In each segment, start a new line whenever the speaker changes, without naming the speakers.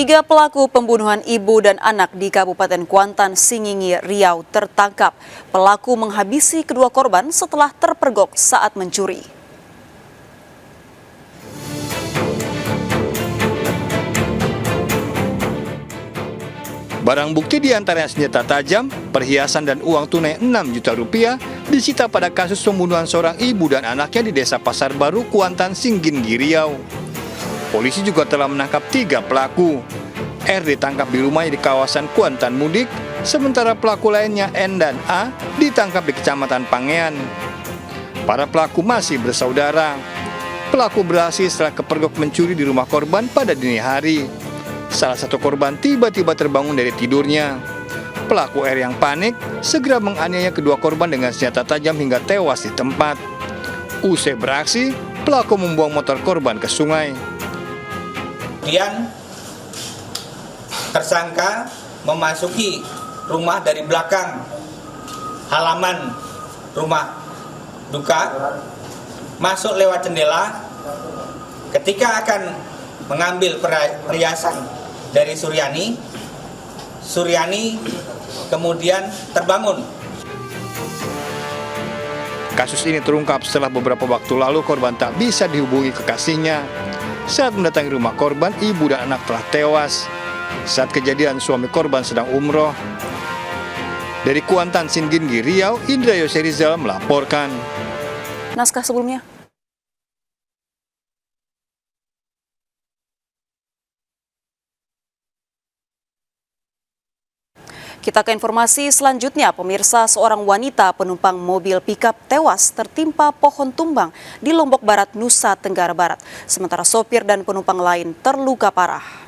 Tiga pelaku pembunuhan ibu dan anak di Kabupaten Kuantan, Singingi, Riau tertangkap. Pelaku menghabisi kedua korban setelah terpergok saat mencuri.
Barang bukti diantaranya senjata tajam, perhiasan dan uang tunai 6 juta rupiah disita pada kasus pembunuhan seorang ibu dan anaknya di Desa Pasar Baru, Kuantan, Singingi, Riau. Polisi juga telah menangkap 3 pelaku. R ditangkap di rumahnya di kawasan Kuantan Mudik, sementara pelaku lainnya N dan A ditangkap di Kecamatan Pangean. Para pelaku masih bersaudara. Pelaku berhasil setelah kepergok mencuri di rumah korban pada dini hari. Salah satu korban tiba-tiba terbangun dari tidurnya. Pelaku R yang panik segera menganiaya kedua korban dengan senjata tajam hingga tewas di tempat. Usai beraksi, pelaku membuang motor korban ke sungai.
Kemudian tersangka memasuki rumah dari belakang halaman rumah duka, masuk lewat jendela. Ketika akan mengambil perhiasan dari Suryani kemudian terbangun.
Kasus ini terungkap setelah beberapa waktu lalu korban tak bisa dihubungi kekasihnya. Saat mendatangi rumah korban, ibu dan anak telah tewas. Saat kejadian, suami korban sedang umroh. Dari Kuantan, Singingi, Riau, Indra Yoserizal melaporkan.
Naskah sebelumnya. Kita ke informasi selanjutnya, pemirsa. Seorang wanita penumpang mobil pickup tewas tertimpa pohon tumbang di Lombok Barat, Nusa Tenggara Barat. Sementara sopir dan penumpang lain terluka parah.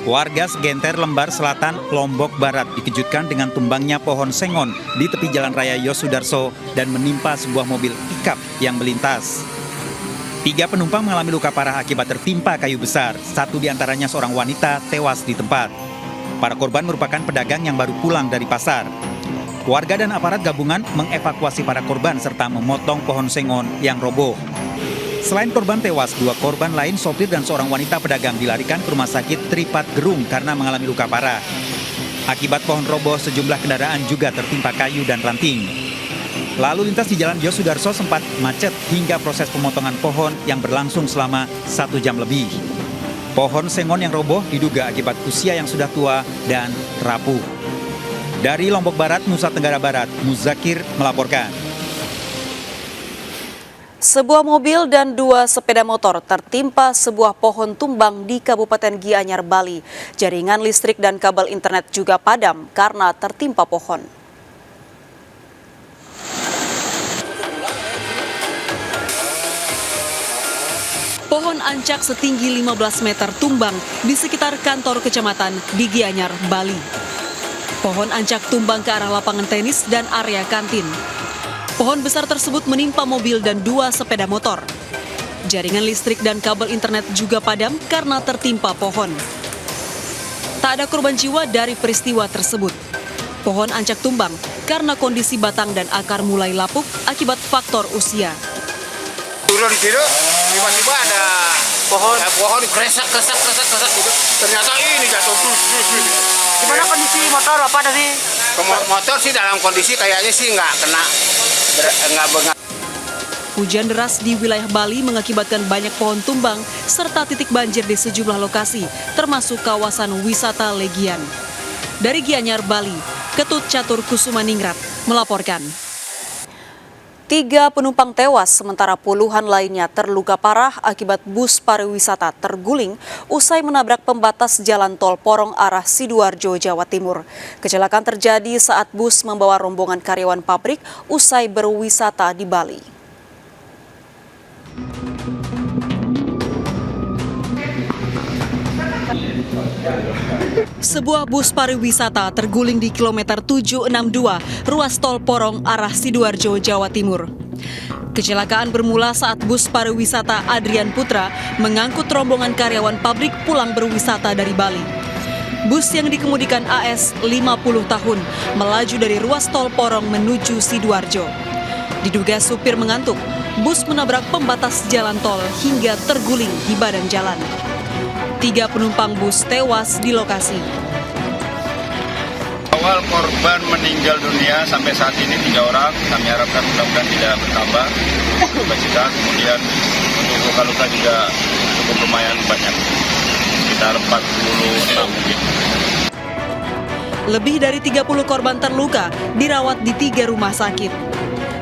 Warga Segenter, Lembar Selatan, Lombok Barat dikejutkan dengan tumbangnya pohon sengon di tepi Jalan Raya Yosudarso dan menimpa sebuah mobil pickup yang melintas. 3 penumpang mengalami luka parah akibat tertimpa kayu besar. 1 diantaranya seorang wanita tewas di tempat. Para korban merupakan pedagang yang baru pulang dari pasar. Warga dan aparat gabungan mengevakuasi para korban serta memotong pohon sengon yang roboh. Selain korban tewas, 2 korban lain, sopir dan seorang wanita pedagang, dilarikan ke rumah sakit Tripat Gerung karena mengalami luka parah. Akibat pohon roboh, sejumlah kendaraan juga tertimpa kayu dan ranting. Lalu lintas di Jalan Yosudarso sempat macet hingga proses pemotongan pohon yang berlangsung selama 1 jam lebih. Pohon sengon yang roboh diduga akibat usia yang sudah tua dan rapuh. Dari Lombok Barat, Nusa Tenggara Barat, Muzakir melaporkan.
Sebuah mobil dan 2 sepeda motor tertimpa sebuah pohon tumbang di Kabupaten Gianyar, Bali. Jaringan listrik dan kabel internet juga padam karena tertimpa pohon. Pohon ancak setinggi 15 meter tumbang di sekitar kantor kecamatan di Gianyar, Bali. Pohon ancak tumbang ke arah lapangan tenis dan area kantin. Pohon besar tersebut menimpa mobil dan 2 sepeda motor. Jaringan listrik dan kabel internet juga padam karena tertimpa pohon. Tak ada korban jiwa dari peristiwa tersebut. Pohon ancak tumbang karena kondisi batang dan akar mulai lapuk akibat faktor usia.
Turun gitu, tiba-tiba ada pohon kresak gitu. Ternyata ini jatuh terus.
Gimana kondisi motor apa tadi?
Motor sih dalam kondisi kayaknya sih nggak kena.
Hujan deras di wilayah Bali mengakibatkan banyak pohon tumbang serta titik banjir di sejumlah lokasi, termasuk kawasan wisata Legian. Dari Gianyar, Bali, Ketut Catur Kusumaningrat melaporkan. 3 penumpang tewas, sementara puluhan lainnya terluka parah akibat bus pariwisata terguling usai menabrak pembatas jalan tol Porong arah Sidoarjo, Jawa Timur. Kecelakaan terjadi saat bus membawa rombongan karyawan pabrik usai berwisata di Bali. Sebuah bus pariwisata terguling di kilometer 762 ruas tol Porong arah Sidoarjo, Jawa Timur. Kecelakaan bermula saat bus pariwisata Adrian Putra mengangkut rombongan karyawan pabrik pulang berwisata dari Bali. Bus yang dikemudikan AS 50 tahun melaju dari ruas tol Porong menuju Sidoarjo. Diduga supir mengantuk, bus menabrak pembatas jalan tol hingga terguling di badan jalan. 3 penumpang bus tewas di lokasi.
Awal korban meninggal dunia sampai saat ini 3 orang. Kami harapkan mudah-mudahan tidak bertambah. Kemudian untuk luka-luka juga cukup lumayan banyak. Sekitar 46 mungkin.
Lebih dari 30 korban terluka dirawat di 3 rumah sakit.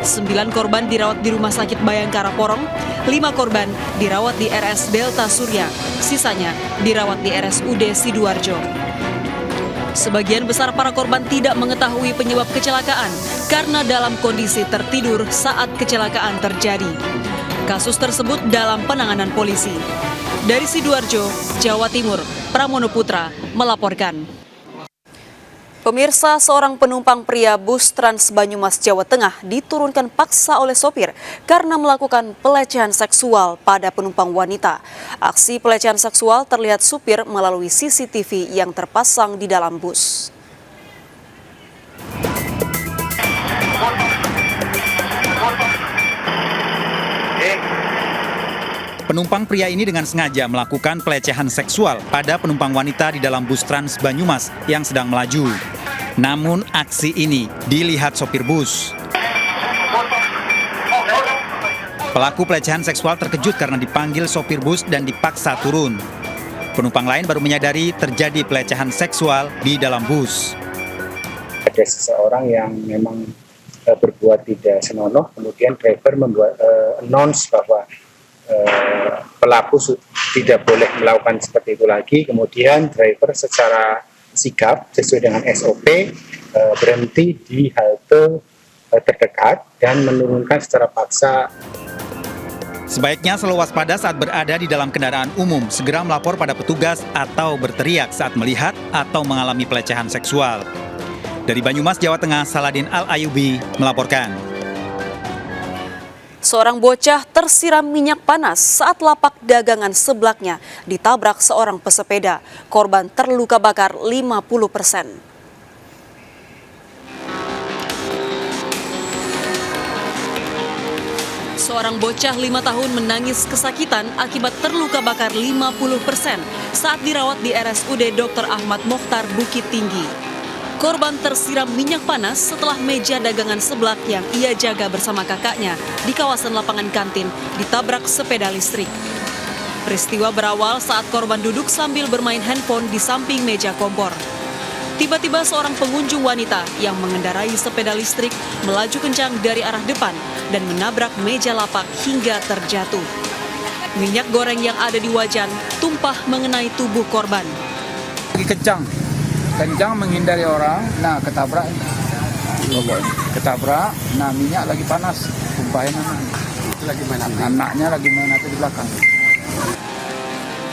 9 korban dirawat di Rumah Sakit Bayangkara Porong, 5 korban dirawat di RS Delta Surya, sisanya dirawat di RSUD Sidoarjo. Sebagian besar para korban tidak mengetahui penyebab kecelakaan karena dalam kondisi tertidur saat kecelakaan terjadi. Kasus tersebut dalam penanganan polisi. Dari Sidoarjo, Jawa Timur, Pramono Putra melaporkan. Pemirsa, seorang penumpang pria bus Trans Banyumas Jawa Tengah diturunkan paksa oleh sopir karena melakukan pelecehan seksual pada penumpang wanita. Aksi pelecehan seksual terlihat supir melalui CCTV yang terpasang di dalam bus.
Penumpang pria ini dengan sengaja melakukan pelecehan seksual pada penumpang wanita di dalam bus Trans Banyumas yang sedang melaju. Namun aksi ini dilihat sopir bus. Pelaku pelecehan seksual terkejut karena dipanggil sopir bus dan dipaksa turun. Penumpang lain baru menyadari terjadi pelecehan seksual di dalam bus.
Ada seseorang yang memang berbuat tidak senonoh, kemudian driver membuat announce bahwa pelaku tidak boleh melakukan seperti itu lagi. Kemudian driver secara sigap sesuai dengan SOP berhenti di halte terdekat dan menurunkan secara paksa.
Sebaiknya selalu waspada saat berada di dalam kendaraan umum, segera melapor pada petugas atau berteriak saat melihat atau mengalami pelecehan seksual. Dari Banyumas, Jawa Tengah, Saladin Al-Ayubi melaporkan.
Seorang bocah tersiram minyak panas saat lapak dagangan sebelaknya ditabrak seorang pesepeda. Korban terluka bakar 50%. Seorang bocah 5 tahun menangis kesakitan akibat terluka bakar 50% saat dirawat di RSUD Dr. Ahmad Mokhtar Bukit Tinggi. Korban tersiram minyak panas setelah meja dagangan seblak yang ia jaga bersama kakaknya di kawasan lapangan kantin ditabrak sepeda listrik. Peristiwa berawal saat korban duduk sambil bermain handphone di samping meja kompor. Tiba-tiba seorang pengunjung wanita yang mengendarai sepeda listrik melaju kencang dari arah depan dan menabrak meja lapak hingga terjatuh. Minyak goreng yang ada di wajan tumpah mengenai tubuh korban.
Kencang menghindari orang, nah ketabrak, nah minyak lagi panas, tumpahin anaknya lagi main di belakang.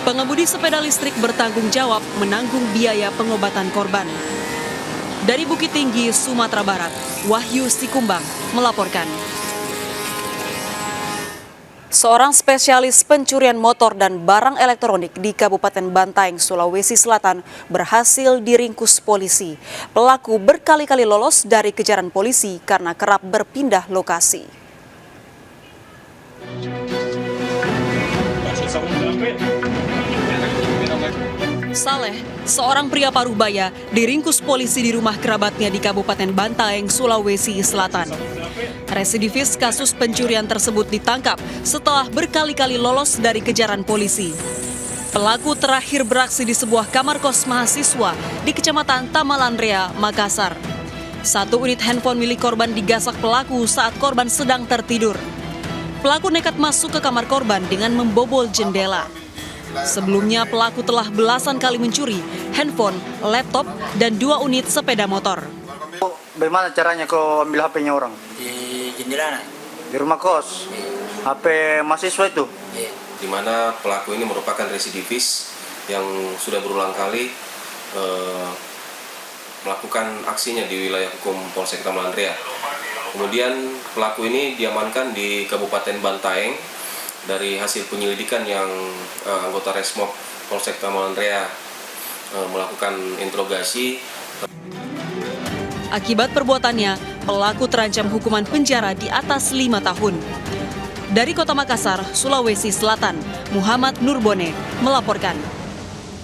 Pengemudi sepeda listrik bertanggung jawab menanggung biaya pengobatan korban. Dari Bukit Tinggi, Sumatera Barat, Wahyu Sikumbang melaporkan. Seorang spesialis pencurian motor dan barang elektronik di Kabupaten Bantaeng, Sulawesi Selatan berhasil diringkus polisi. Pelaku berkali-kali lolos dari kejaran polisi karena kerap berpindah lokasi. Saleh, seorang pria paruh baya, diringkus polisi di rumah kerabatnya di Kabupaten Bantaeng, Sulawesi Selatan. Residivis kasus pencurian tersebut ditangkap setelah berkali-kali lolos dari kejaran polisi. Pelaku terakhir beraksi di sebuah kamar kos mahasiswa di Kecamatan Tamalanrea, Makassar. 1 unit handphone milik korban digasak pelaku saat korban sedang tertidur. Pelaku nekat masuk ke kamar korban dengan membobol jendela. Sebelumnya pelaku telah belasan kali mencuri handphone, laptop, dan 2 unit sepeda motor.
Bagaimana caranya kau ambil HP-nya orang?
Di jendela.
Di rumah kos? HP mahasiswa itu?
Di mana pelaku ini merupakan residivis yang sudah berulang kali melakukan aksinya di wilayah hukum Polsek Tamalanrea. Kemudian pelaku ini diamankan di Kabupaten Bantaeng. Dari hasil penyelidikan yang anggota Resmob Polsek Tamalin Raya melakukan interogasi.
Akibat perbuatannya, pelaku terancam hukuman penjara di atas 5 tahun. Dari Kota Makassar, Sulawesi Selatan, Muhammad Nurbone melaporkan.